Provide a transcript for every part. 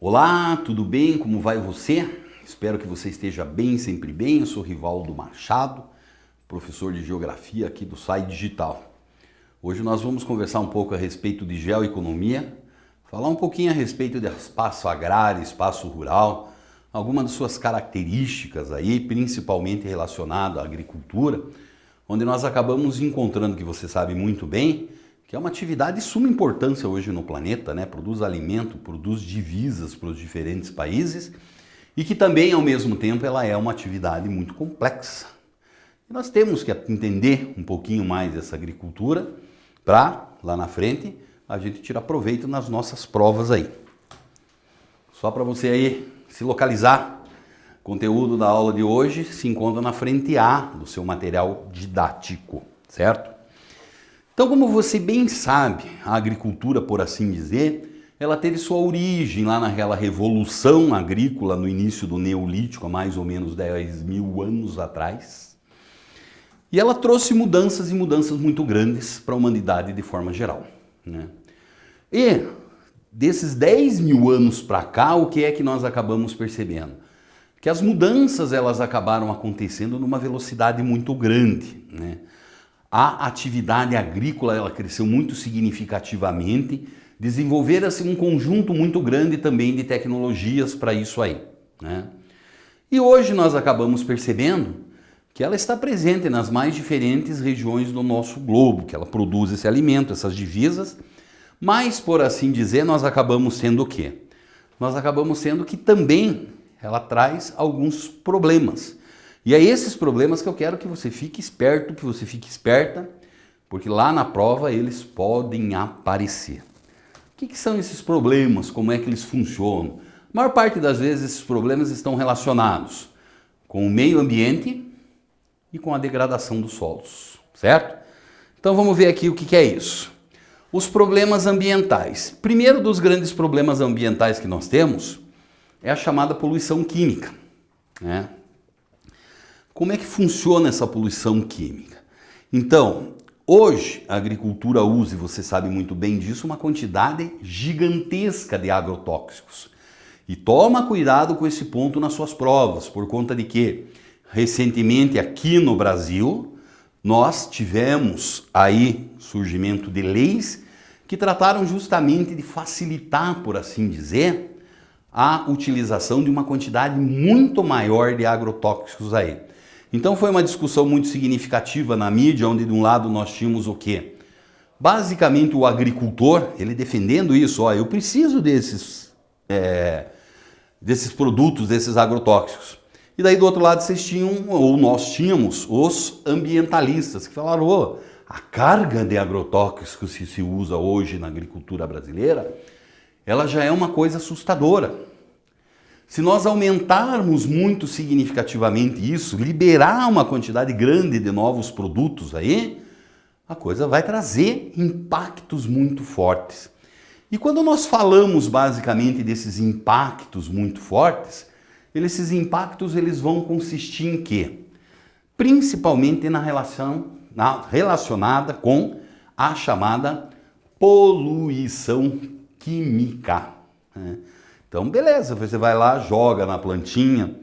Olá, tudo bem? Como vai você? Espero que você esteja bem, sempre bem. Eu sou Rivaldo Machado, professor de Geografia aqui do SAI Digital. Hoje nós vamos conversar um pouco a respeito de geoeconomia, falar um pouquinho a respeito de espaço agrário, espaço rural, algumas das suas características aí, principalmente relacionado à agricultura, onde nós acabamos encontrando, que você sabe muito bem, que é uma atividade de suma importância hoje no planeta, né? Produz alimento, produz divisas para os diferentes países e que também, ao mesmo tempo, ela é uma atividade muito complexa. E nós temos que entender um pouquinho mais dessa agricultura para, lá na frente, a gente tirar proveito nas nossas provas aí. Só para você aí se localizar, o conteúdo da aula de hoje se encontra na frente A do seu material didático, certo? Então, como você bem sabe, a agricultura, por assim dizer, ela teve sua origem lá naquela revolução agrícola no início do Neolítico, há mais ou menos 10 mil anos atrás. E ela trouxe mudanças e mudanças muito grandes para a humanidade de forma geral, né? E desses 10 mil anos para cá, o que é que nós acabamos percebendo? Que as mudanças elas acabaram acontecendo numa velocidade muito grande, né? A atividade agrícola ela cresceu muito significativamente, desenvolveram-se um conjunto muito grande também de tecnologias para isso aí, né? E hoje nós acabamos percebendo que ela está presente nas mais diferentes regiões do nosso globo, que ela produz esse alimento, essas divisas, mas, por assim dizer, nós acabamos sendo o quê? Nós acabamos sendo que também ela traz alguns problemas. E é esses problemas que eu quero que você fique esperto, que você fique esperta, porque lá na prova eles podem aparecer. O que são esses problemas? Como é que eles funcionam? A maior parte das vezes esses problemas estão relacionados com o meio ambiente e com a degradação dos solos, certo? Então vamos ver aqui o que é isso. Os problemas ambientais. Primeiro dos grandes problemas ambientais que nós temos é a chamada poluição química, né? Como é que funciona essa poluição química? Então, hoje a agricultura usa, e você sabe muito bem disso, uma quantidade gigantesca de agrotóxicos. E toma cuidado com esse ponto nas suas provas, por conta de que, recentemente aqui no Brasil, nós tivemos aí surgimento de leis que trataram justamente de facilitar, por assim dizer, a utilização de uma quantidade muito maior de agrotóxicos aí. Então foi uma discussão muito significativa na mídia, onde de um lado nós tínhamos o quê? Basicamente o agricultor, ele defendendo isso, ó, eu preciso desses produtos, desses agrotóxicos. E daí do outro lado vocês tinham, ou nós tínhamos, os ambientalistas que falaram, oh, a carga de agrotóxicos que se usa hoje na agricultura brasileira, ela já é uma coisa assustadora. Se nós aumentarmos muito significativamente isso, liberar uma quantidade grande de novos produtos aí, a coisa vai trazer impactos muito fortes. E quando nós falamos basicamente desses impactos muito fortes, esses impactos eles vão consistir em quê? Principalmente relacionada com a chamada poluição química, né? Então, beleza, você vai lá, joga na plantinha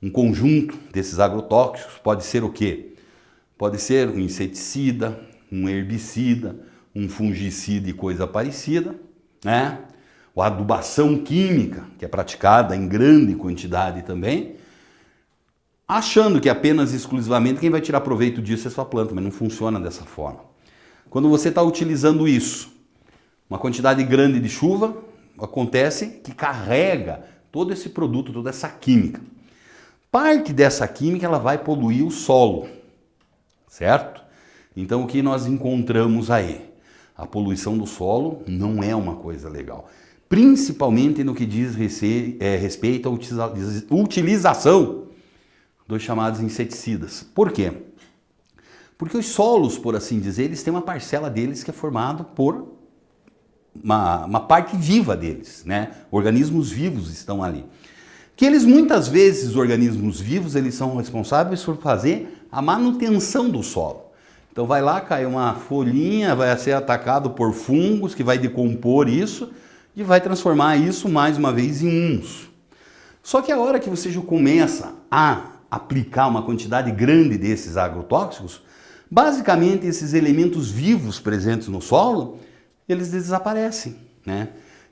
um conjunto desses agrotóxicos, pode ser o quê? Pode ser um inseticida, um herbicida, um fungicida e coisa parecida, né? A adubação química, que é praticada em grande quantidade também, achando que apenas exclusivamente quem vai tirar proveito disso é a sua planta, mas não funciona dessa forma. Quando você está utilizando isso, uma quantidade grande de chuva, acontece que carrega todo esse produto, toda essa química. Parte dessa química ela vai poluir o solo, certo? Então o que nós encontramos aí? A poluição do solo não é uma coisa legal. Principalmente no que diz respeito à utilização dos chamados inseticidas. Por quê? Porque os solos, por assim dizer, eles têm uma parcela deles que é formada por uma parte viva deles, né? Organismos vivos estão ali. Que eles muitas vezes, os organismos vivos, eles são responsáveis por fazer a manutenção do solo. Então vai lá, cai uma folhinha, vai ser atacado por fungos que vai decompor isso e vai transformar isso mais uma vez em humus. Só que a hora que você já começa a aplicar uma quantidade grande desses agrotóxicos, basicamente esses elementos vivos presentes no solo, eles desaparecem, né?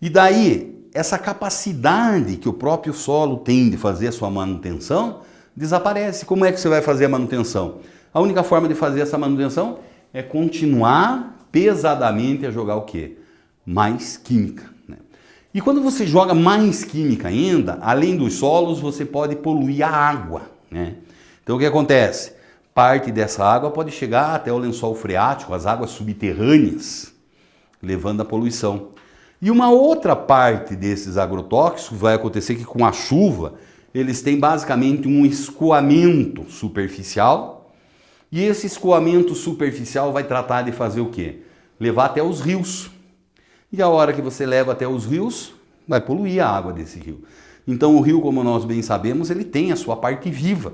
E daí, essa capacidade que o próprio solo tem de fazer a sua manutenção, desaparece. Como é que você vai fazer a manutenção? A única forma de fazer essa manutenção é continuar pesadamente a jogar o quê? Mais química, né? E quando você joga mais química ainda, além dos solos, você pode poluir a água, né? Então o que acontece? Parte dessa água pode chegar até o lençol freático, as águas subterrâneas, levando a poluição. E uma outra parte desses agrotóxicos vai acontecer que com a chuva, eles têm basicamente um escoamento superficial, e esse escoamento superficial vai tratar de fazer o quê? Levar até os rios. E a hora que você leva até os rios, vai poluir a água desse rio. Então o rio, como nós bem sabemos, ele tem a sua parte viva,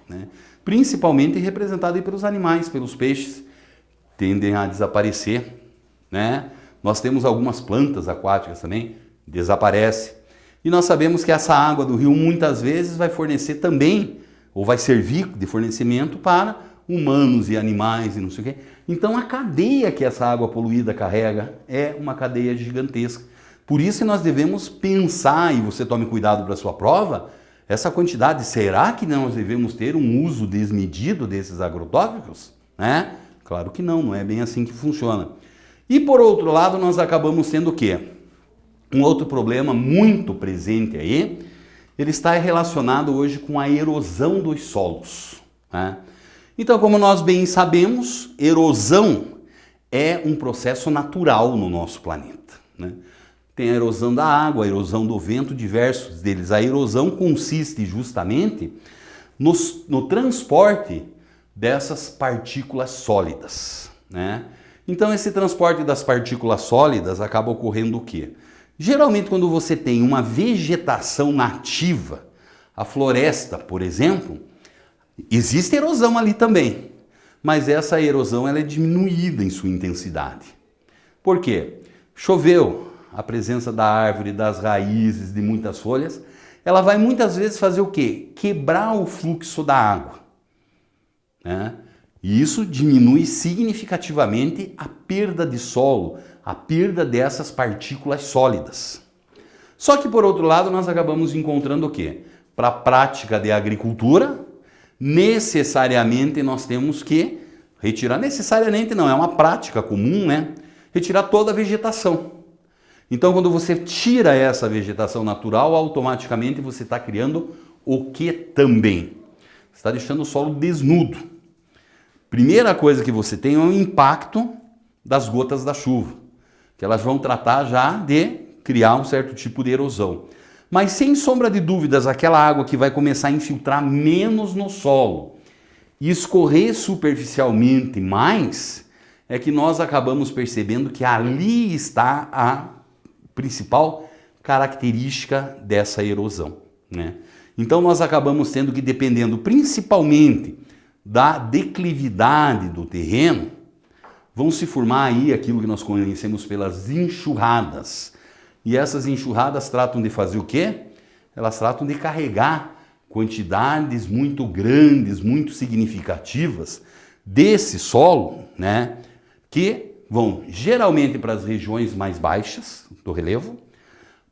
né? Principalmente representada aí pelos animais, pelos peixes, tendem a desaparecer, né? Nós temos algumas plantas aquáticas também, desaparece. E nós sabemos que essa água do rio muitas vezes vai fornecer também, ou vai servir de fornecimento para humanos e animais e não sei o quê. Então a cadeia que essa água poluída carrega é uma cadeia gigantesca. Por isso nós devemos pensar, e você tome cuidado para a sua prova, essa quantidade, será que nós devemos ter um uso desmedido desses agrotóxicos? Né? Claro que não, não é bem assim que funciona. E por outro lado, nós acabamos tendo o quê? Um outro problema muito presente aí, ele está relacionado hoje com a erosão dos solos, né? Então, como nós bem sabemos, erosão é um processo natural no nosso planeta, né? Tem a erosão da água, a erosão do vento, diversos deles. A erosão consiste justamente no transporte dessas partículas sólidas, né? Então esse transporte das partículas sólidas acaba ocorrendo o quê? Geralmente quando você tem uma vegetação nativa, a floresta, por exemplo, existe erosão ali também, mas essa erosão ela é diminuída em sua intensidade. Por quê? Choveu, a presença da árvore, das raízes, de muitas folhas, ela vai muitas vezes fazer o quê? Quebrar o fluxo da água, né? E isso diminui significativamente a perda de solo, a perda dessas partículas sólidas. Só que, por outro lado, nós acabamos encontrando o quê? Para a prática de agricultura, necessariamente nós temos que retirar, necessariamente não, é uma prática comum, né? Retirar toda a vegetação. Então, quando você tira essa vegetação natural, automaticamente você está criando o que também? Você está deixando o solo desnudo. Primeira coisa que você tem é o impacto das gotas da chuva, que elas vão tratar já de criar um certo tipo de erosão. Mas sem sombra de dúvidas, aquela água que vai começar a infiltrar menos no solo e escorrer superficialmente mais, é que nós acabamos percebendo que ali está a principal característica dessa erosão, né? Então nós acabamos tendo que, dependendo principalmente da declividade do terreno, vão se formar aí aquilo que nós conhecemos pelas enxurradas. E essas enxurradas tratam de fazer o quê? Elas tratam de carregar quantidades muito grandes, muito significativas desse solo, né, que vão geralmente para as regiões mais baixas do relevo,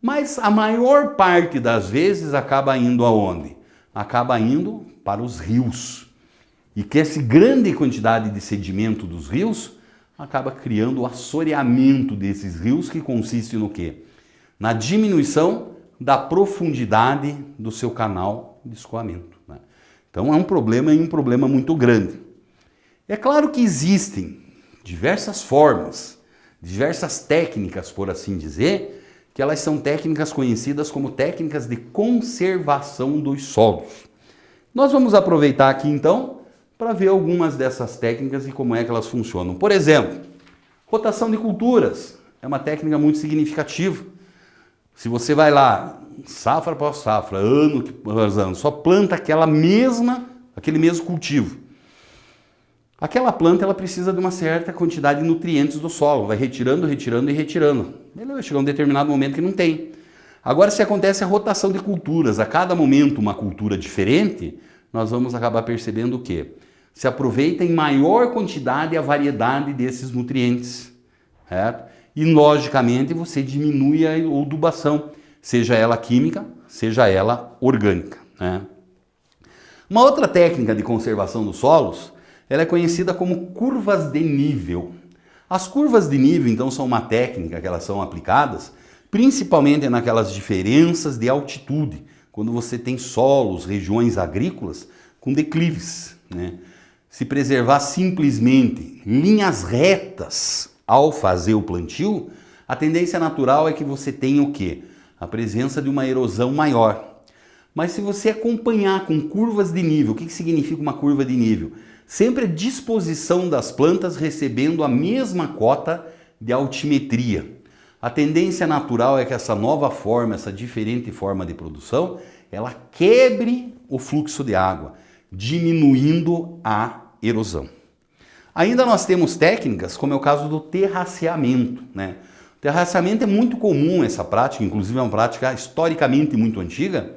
mas a maior parte das vezes acaba indo aonde? Acaba indo para os rios. E que essa grande quantidade de sedimento dos rios acaba criando o assoreamento desses rios, que consiste no quê? Na diminuição da profundidade do seu canal de escoamento, né? Então é um problema, e um problema muito grande. É claro que existem diversas formas, diversas técnicas, por assim dizer, que elas são técnicas conhecidas como técnicas de conservação dos solos. Nós vamos aproveitar aqui então para ver algumas dessas técnicas e como é que elas funcionam. Por exemplo, rotação de culturas é uma técnica muito significativa. Se você vai lá, safra após safra, ano após ano, só planta aquele mesmo cultivo. Aquela planta ela precisa de uma certa quantidade de nutrientes do solo, vai retirando, retirando e retirando. Ele vai chegar um determinado momento que não tem. Agora, se acontece a rotação de culturas, a cada momento uma cultura diferente, nós vamos acabar percebendo o quê? Se aproveita em maior quantidade a variedade desses nutrientes, certo? E, logicamente, você diminui a adubação, seja ela química, seja ela orgânica, né? Uma outra técnica de conservação dos solos, ela é conhecida como curvas de nível. As curvas de nível, então, são uma técnica que elas são aplicadas principalmente naquelas diferenças de altitude, quando você tem solos, regiões agrícolas com declives, né? Se preservar simplesmente linhas retas ao fazer o plantio, a tendência natural é que você tenha o quê? A presença de uma erosão maior. Mas se você acompanhar com curvas de nível, o que significa uma curva de nível? Sempre a disposição das plantas recebendo a mesma cota de altimetria. A tendência natural é que essa nova forma, essa diferente forma de produção, ela quebre o fluxo de água, diminuindo a erosão. Ainda nós temos técnicas, como é o caso do terraceamento, né? O terraceamento é muito comum, essa prática, inclusive é uma prática historicamente muito antiga,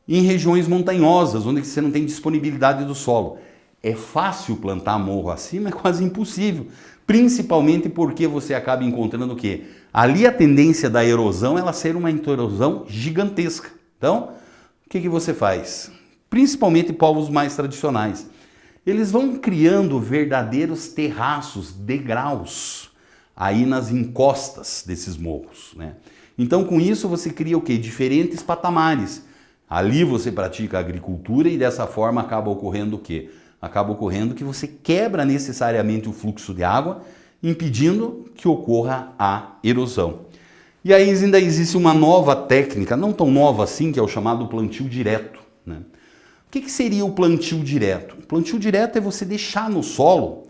em regiões montanhosas, onde você não tem disponibilidade do solo. É fácil plantar morro acima, é quase impossível. Principalmente porque você acaba encontrando o quê? Ali a tendência da erosão, ela ser uma erosão gigantesca. Então, o que você faz? Principalmente povos mais tradicionais. Eles vão criando verdadeiros terraços, degraus, aí nas encostas desses morros, né? Então, com isso, você cria o quê? Diferentes patamares. Ali você pratica a agricultura e dessa forma acaba ocorrendo o quê? Acaba ocorrendo que você quebra necessariamente o fluxo de água, impedindo que ocorra a erosão. E aí ainda existe uma nova técnica, não tão nova assim, que é o chamado plantio direto, né? O que seria o plantio direto? O plantio direto é você deixar no solo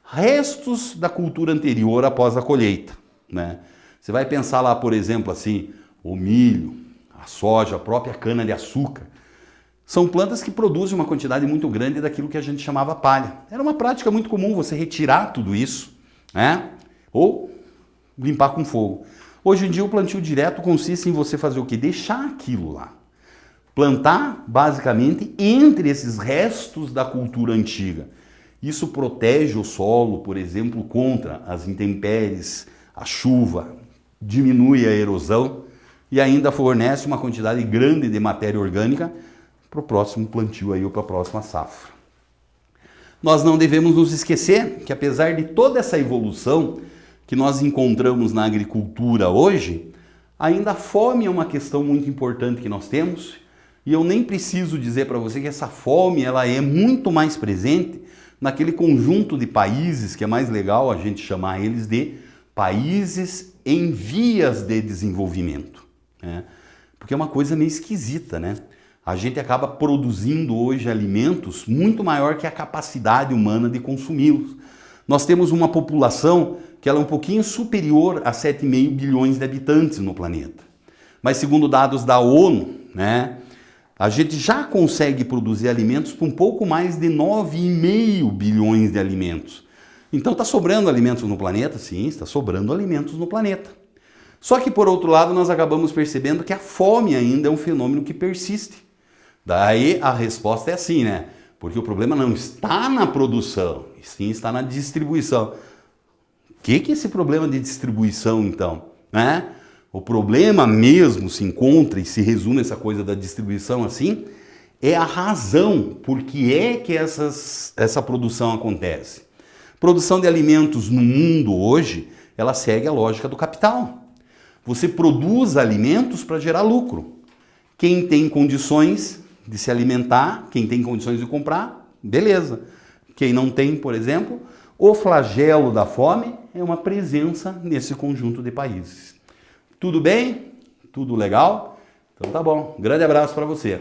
restos da cultura anterior após a colheita, né? Você vai pensar lá, por exemplo, assim, o milho, a soja, a própria cana-de-açúcar. São plantas que produzem uma quantidade muito grande daquilo que a gente chamava palha. Era uma prática muito comum você retirar tudo isso, né? Ou limpar com fogo. Hoje em dia o plantio direto consiste em você fazer o quê? Deixar aquilo lá. Plantar, basicamente, entre esses restos da cultura antiga. Isso protege o solo, por exemplo, contra as intempéries, a chuva, diminui a erosão e ainda fornece uma quantidade grande de matéria orgânica para o próximo plantio aí, ou para a próxima safra. Nós não devemos nos esquecer que, apesar de toda essa evolução que nós encontramos na agricultura hoje, ainda a fome é uma questão muito importante que nós temos, e eu nem preciso dizer para você que essa fome ela é muito mais presente naquele conjunto de países que é mais legal a gente chamar eles de países em vias de desenvolvimento, né? Porque é uma coisa meio esquisita, né? A gente acaba produzindo hoje alimentos muito maior que a capacidade humana de consumi-los. Nós temos uma população que ela é um pouquinho superior a 7,5 bilhões de habitantes no planeta. Mas segundo dados da ONU, né, a gente já consegue produzir alimentos para um pouco mais de 9,5 bilhões de alimentos. Então está sobrando alimentos no planeta? Sim, está sobrando alimentos no planeta. Só que por outro lado nós acabamos percebendo que a fome ainda é um fenômeno que persiste. Daí a resposta é assim, né? Porque o problema não está na produção, e sim está na distribuição. O que é esse problema de distribuição, então? Né? O problema mesmo se encontra e se resume essa coisa da distribuição assim, é a razão por que é que essa produção acontece. Produção de alimentos no mundo hoje, ela segue a lógica do capital. Você produz alimentos para gerar lucro. Quem tem condições de se alimentar, quem tem condições de comprar, beleza. Quem não tem, por exemplo, o flagelo da fome é uma presença nesse conjunto de países. Tudo bem? Tudo legal? Então tá bom. Grande abraço para você.